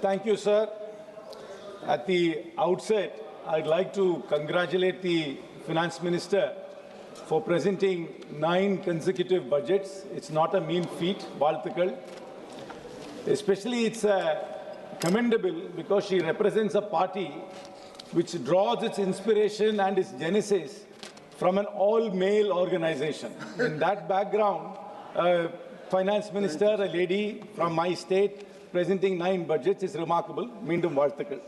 Thank you, sir. At the outset, I'd like to congratulate the Finance Minister for presenting 9 consecutive budgets. It's not a mean feat, Balthakal. Especially it's commendable because she represents a party which draws its inspiration and its genesis from an all-male organization. In that background, Finance Minister, a lady from my state, presenting 9 budgets is remarkable. Meendum Valthukal.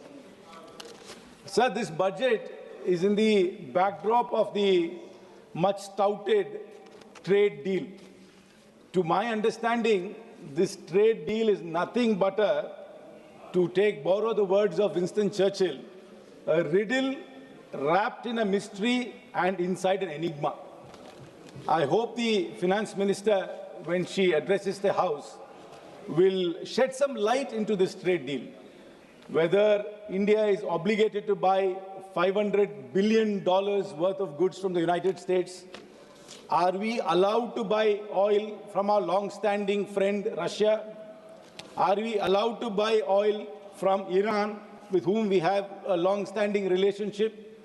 Sir, this budget is in the backdrop of the much touted trade deal. To my understanding, this trade deal is nothing but borrow the words of Winston Churchill, a riddle wrapped in a mystery and inside an enigma. I hope the Finance Minister, when she addresses the House, will shed some light into this trade deal. Whether India is obligated to buy $500 billion worth of goods from the United States? Are we allowed to buy oil from our long-standing friend Russia? Are we allowed to buy oil from Iran, with whom we have a long-standing relationship?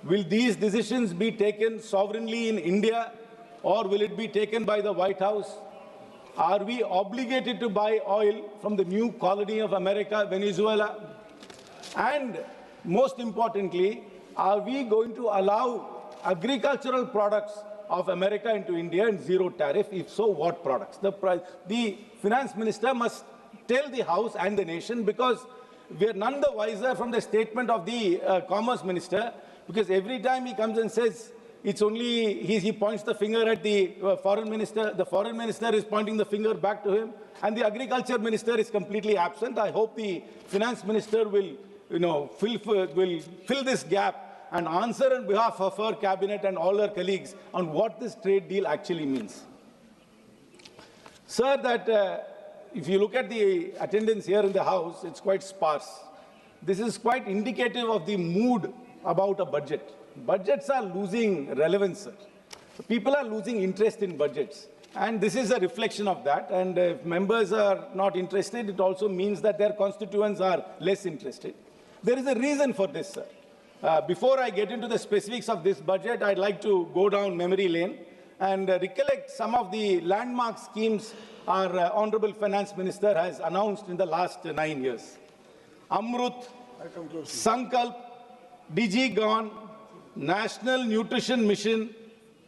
Will these decisions be taken sovereignly in India, or will it be taken by the White House? Are we obligated to buy oil from the new colony of America, Venezuela? And most importantly, are we going to allow agricultural products of America into India in zero tariff? If so, what products? The Finance Minister must tell the House and the nation, because we are none the wiser from the statement of the Commerce Minister, because every time he comes and says, it's only, he points the finger at the foreign minister. The foreign minister is pointing the finger back to him, and the agriculture minister is completely absent. I hope the finance minister will, fill this gap and answer on behalf of her cabinet and all her colleagues on what this trade deal actually means. Sir, that if you look at the attendance here in the House, it's quite sparse. This is quite indicative of the mood about a budget. Budgets are losing relevance, sir. People are losing interest in budgets. And this is a reflection of that. And if members are not interested, it also means that their constituents are less interested. There is a reason for this, sir. Before I get into the specifics of this budget, I'd like to go down memory lane and recollect some of the landmark schemes our Honorable Finance Minister has announced in the last 9 years. Amrut, Sankalp, DigiGon, National Nutrition Mission,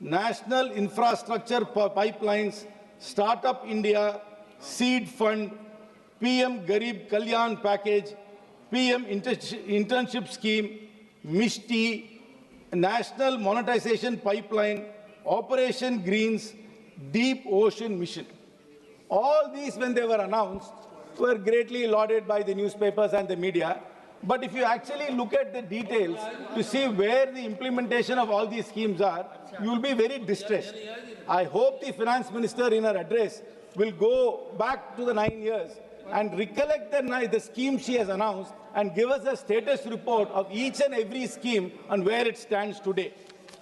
National Infrastructure Pipelines, Startup India, Seed Fund, PM Garib Kalyan Package, PM Internship Scheme, Mishti, National Monetization Pipeline, Operation Greens, Deep Ocean Mission. All these, when they were announced, were greatly lauded by the newspapers and the media. But if you actually look at the details to see where the implementation of all these schemes are, you will be very distressed. I hope the Finance Minister in her address will go back to the 9 years and recollect the scheme she has announced and give us a status report of each and every scheme and where it stands today.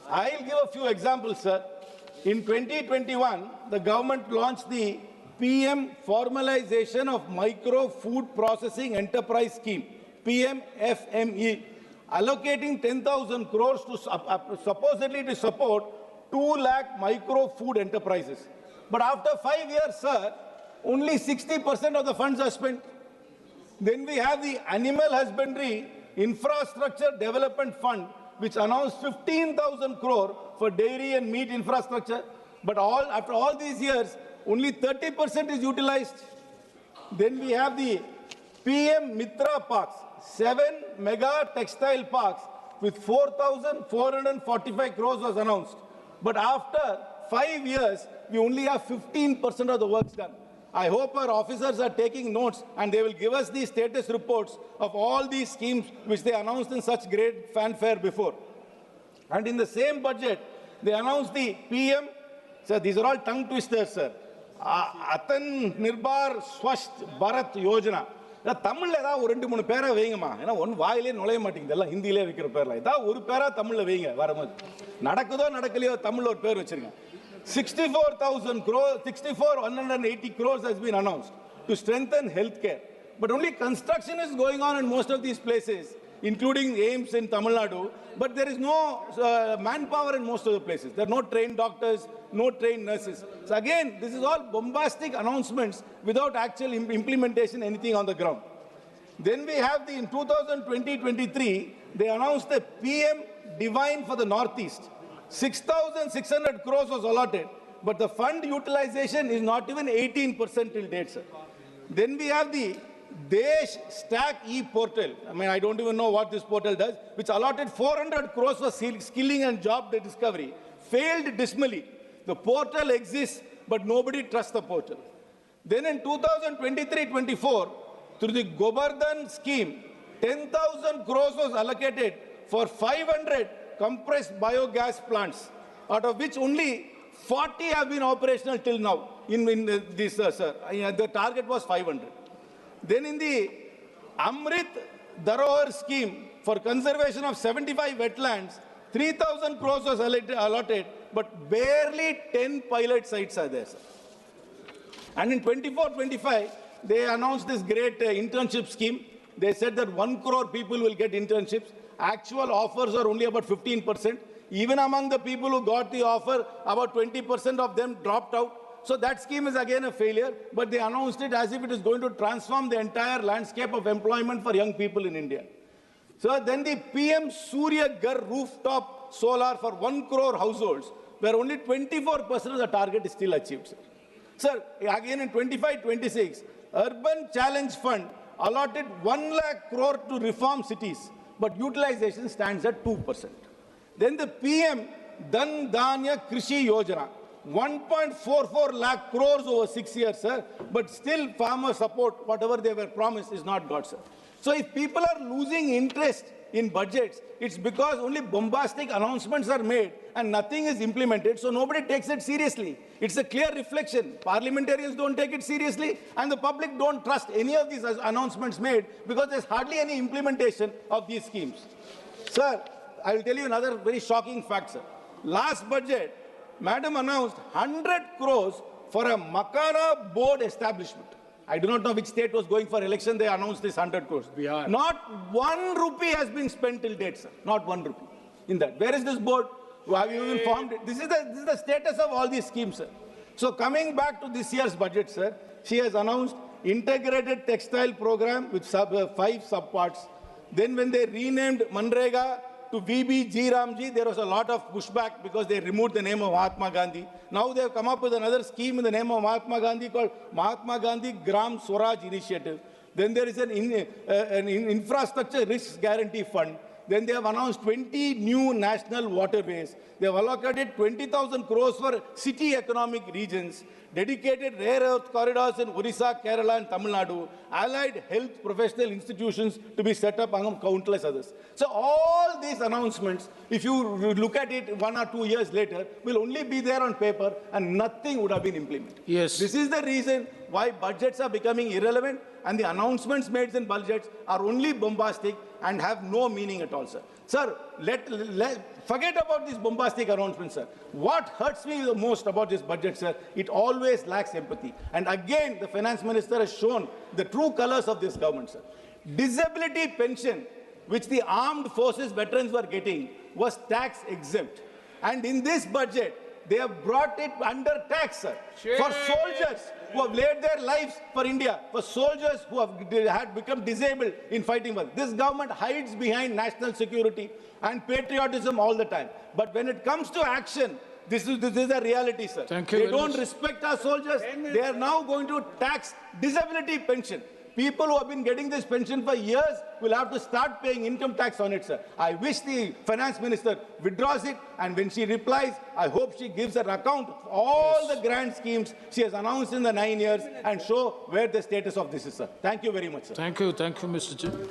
I'll give a few examples, sir. In 2021, the government launched the PM Formalization of Micro Food Processing Enterprise Scheme, PMFME, allocating 10,000 crores to supposedly to support 2 lakh micro food enterprises. But after 5 years, sir, only 60% of the funds are spent. Then we have the Animal Husbandry Infrastructure Development Fund, which announced 15,000 crore for dairy and meat infrastructure. But after all these years, only 30% is utilized. Then we have the PM Mitra Parks, 7 mega textile parks with 4,445 crores was announced. But after 5 years, we only have 15% of the works done. I hope our officers are taking notes and they will give us the status reports of all these schemes which they announced in such great fanfare before. And in the same budget, they announced the PM, sir, these are all tongue twisters, sir. Atan Nirbhar Swasth Bharat Yojana. தமிழ்ல ஏதாவது ஒரு 2-3 பேரை வைங்கம்மா. ஏன்னா வாயிலே நுழைய மாட்டேங்குது, எல்லாம் ஹிந்தியிலே வைக்கிற பேர்ல. ஏதாவது ஒரு பேரா தமிழ்ல வைங்க வரும்போது. நடக்குதோ நடக்கலையோ தமிழ்ல ஒரு பேர் வச்சிருங்க. 64,000 crores, 180 crores has been announced to strengthen healthcare. But only construction is going on in most of these places, including AIMS in Tamil Nadu, but there is no manpower in most of the places. There are no trained doctors, no trained nurses. So again, this is all bombastic announcements without actual implementation, anything on the ground. Then we have in 2020-23, they announced the PM Divine for the Northeast. 6,600 crores was allotted, but the fund utilization is not even 18% till date, sir. Then we have the Desh Stack e-portal. I mean, I don't even know what this portal does, which allotted 400 crores for skilling and job discovery. Failed dismally. The portal exists, but nobody trusts the portal. Then in 2023-24, through the Govardhan scheme, 10,000 crores was allocated for 500 compressed biogas plants, out of which only 40 have been operational till now. Sir, the target was 500. Then in the Amrit Dharohar scheme for conservation of 75 wetlands, 3,000 crores was allotted, but barely 10 pilot sites are there, sir. And in 24-25, they announced this great internship scheme. They said that 1 crore people will get internships. Actual offers are only about 15%. Even among the people who got the offer, about 20% of them dropped out. So that scheme is again a failure, but they announced it as if it is going to transform the entire landscape of employment for young people in India. So then the PM Surya Ghar rooftop solar for 1 crore households, where only 24% of the target is still achieved, sir. Sir, again in 25-26, Urban Challenge Fund allotted 1 lakh crore to reform cities, but utilization stands at 2%. Then the PM Dhan Dhanya Krishi Yojana, 1.44 lakh crores over 6 years, sir, but still farmer support, whatever they were promised, is not got, sir. So if people are losing interest in budgets, it's because only bombastic announcements are made and nothing is implemented, so nobody takes it seriously. It's a clear reflection. Parliamentarians don't take it seriously, and the public don't trust any of these announcements made because there's hardly any implementation of these schemes. Sir, I will tell you another very shocking fact, sir. Last budget, Madam announced 100 crores for a Makana board establishment. I do not know which state was going for election. They announced this 100 crores. Bihar. Not 1 rupee has been spent till date, sir. Not 1 rupee in that. Where is this board? Have you even formed it? This is the status of all these schemes, sir. So coming back to this year's budget, sir, she has announced integrated textile program with 5 subparts. Then when they renamed Manrega to VBG Ramji, there was a lot of pushback because they removed the name of Mahatma Gandhi. Now they have come up with another scheme in the name of Mahatma Gandhi called Mahatma Gandhi Gram Swaraj Initiative. Then there is an infrastructure risk guarantee fund. Then they have announced 20 new national waterways. They have allocated 20,000 crores for city economic regions, dedicated rare earth corridors in Orissa, Kerala and Tamil Nadu, allied health professional institutions to be set up among countless others. So all these announcements, if you look at it 1 or 2 years later, will only be there on paper and nothing would have been implemented. Yes. This is the reason why budgets are becoming irrelevant and the announcements made in budgets are only bombastic and have no meaning at all, sir. Sir, forget about these bombastic announcements, sir. What hurts me the most about this budget, sir, it always lacks empathy. And again, the finance minister has shown the true colors of this government, sir. Disability pension, which the armed forces veterans were getting, was tax exempt. And in this budget, they have brought it under tax, sir, for soldiers who have laid their lives for India, for soldiers who had become disabled in fighting for. This government hides behind national security and patriotism all the time. But when it comes to action, this is a reality, sir. Thank you they very don't much. respect our soldiers. They are now going to tax disability pension. People who have been getting this pension for years will have to start paying income tax on it, sir. I wish the finance minister withdraws it, and when she replies, I hope she gives an account of all the grand schemes she has announced in the 9 years and show where the status of this is, sir. Thank you very much, sir. Thank you, Mr. Chair.